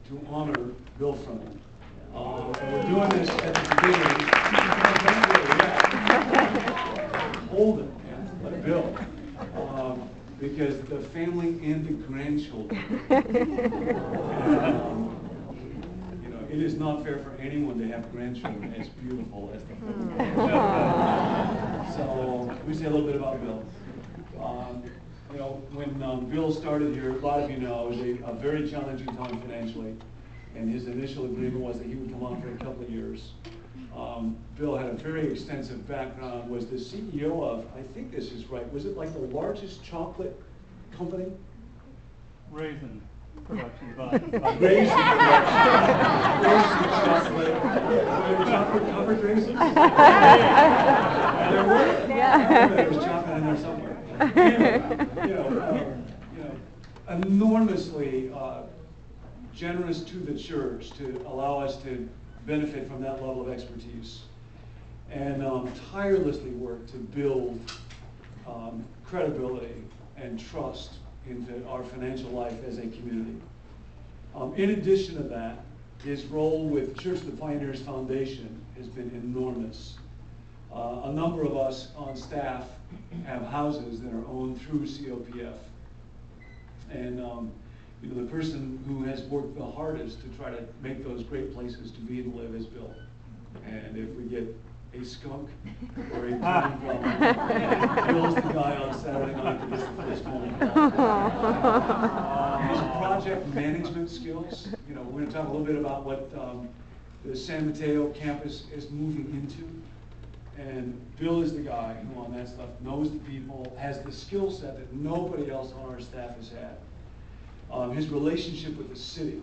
to honor Bill Frimmel. And we're doing this at the beginning. Hold it, man. Bill. Because the family and the grandchildren, you know, it is not fair for anyone to have grandchildren as beautiful as the family. So let me say a little bit about Bill. You know, when Bill started here, a lot of you know, it was a very challenging time financially, and his initial agreement was that he would come on for a couple of years. Bill had a very extensive background, was the CEO of, I think this is right, was it like the largest chocolate company? Raisin production. Raisin production. Raisin chocolate. Chocolate covered raisins? There were? Yeah. There was chocolate in there somewhere. Enormously generous to the church to allow us to benefit from that level of expertise, and tirelessly work to build credibility and trust into our financial life as a community. In addition to that, his role with Church of the Pioneers Foundation has been enormous. A number of us on staff have houses that are owned through COPF. And you know, the person who has worked the hardest to try to make those great places to be and live is Bill. And if we get a skunk or a time problem, Bill's the guy on Saturday night that gets the first phone call. His project management skills, you know, we're going to talk a little bit about what the San Mateo campus is moving into. And Bill is the guy who on that stuff knows the people, has the skill set that nobody else on our staff has had. His relationship with the city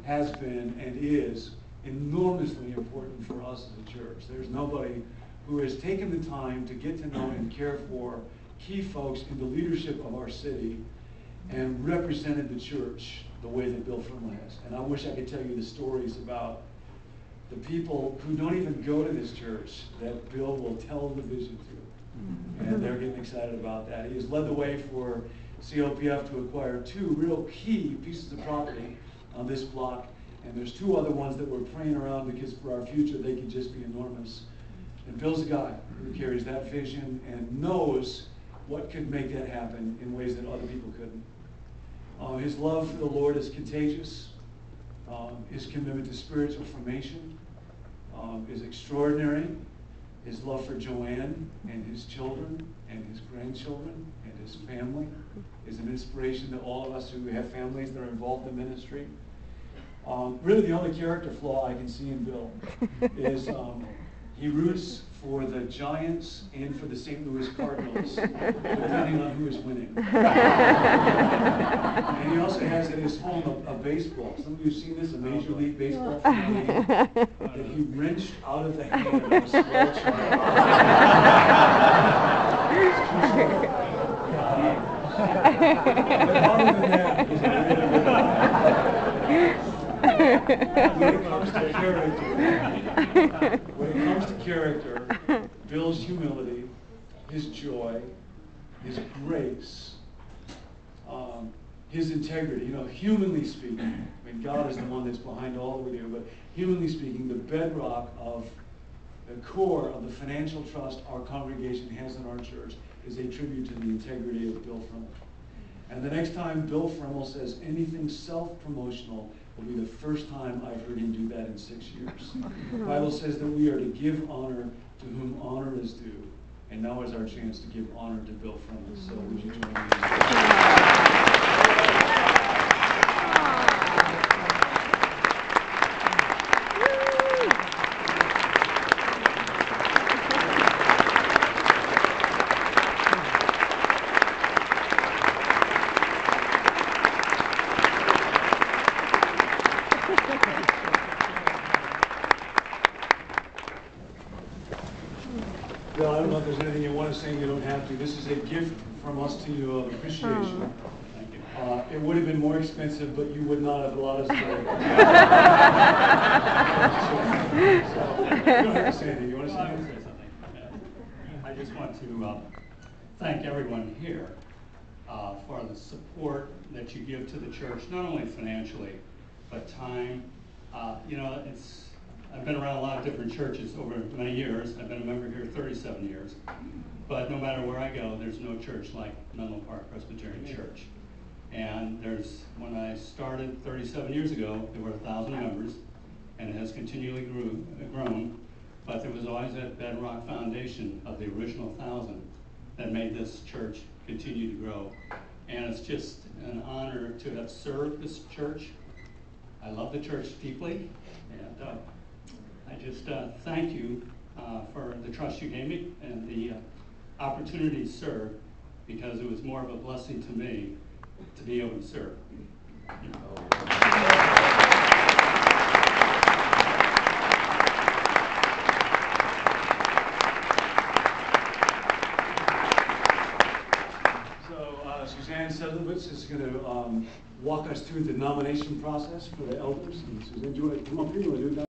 has been and is enormously important for us as a church. There's nobody who has taken the time to get to know and care for key folks in the leadership of our city and represented the church the way that Bill Frimmel has. And I wish I could tell you the stories about the people who don't even go to this church that Bill will tell the vision to. And they're getting excited about that. He has led the way for COPF to acquire 2 real key pieces of property on this block. And there's 2 other ones that we're praying around because for our future they could just be enormous. And Bill's a guy who carries that vision and knows what could make that happen in ways that other people couldn't. His love for the Lord is contagious. His commitment to spiritual formation is extraordinary. His love for Joanne and his children and his grandchildren and his family is an inspiration to all of us who have families that are involved in ministry. Really the only character flaw I can see in Bill is he roots for the Giants and for the St. Louis Cardinals, depending on who is winning. And he also has at his home a baseball. Some of you have seen this, a Major League Baseball game that he wrenched out of the hand of a small child. But other than that, he's a really good when it comes to character, Bill's humility, his joy, his grace, his integrity, you know, humanly speaking, I mean, God is the one that's behind all that we do, but humanly speaking, the bedrock of the core of the financial trust our congregation has in our church is a tribute to the integrity of Bill Frimmel. And the next time Bill Frimmel says anything self-promotional will be the first time I've heard him do that in 6 years. The Bible says that we are to give honor to whom honor is due. And now is our chance to give honor to Bill Frimmel. So would you join me? Bill, I don't know if there's anything you want to say, you don't have to. This is a gift from us to you of appreciation. Thank you. It would have been more expensive, but you would not have allowed us to. So, you don't have to say anything. You want to say anything? I just want to thank everyone here for the support that you give to the church, not only financially, but time. You know, I've been around a lot of different churches over many years. I've been a member here 37 years. But no matter where I go, there's no church like Menlo Park Presbyterian Church. And when I started 37 years ago, there were 1,000 members, and it has continually grown. But there was always that bedrock foundation of the original 1,000 that made this church continue to grow. And it's just an honor to have served this church. I love the church deeply, and I just thank you for the trust you gave me and the opportunity to serve, because it was more of a blessing to me to be able to serve. Suzanne Sedlowitz is going to walk us through the nomination process for the elders. And Suzanne, do you want to come up here? You want to do that?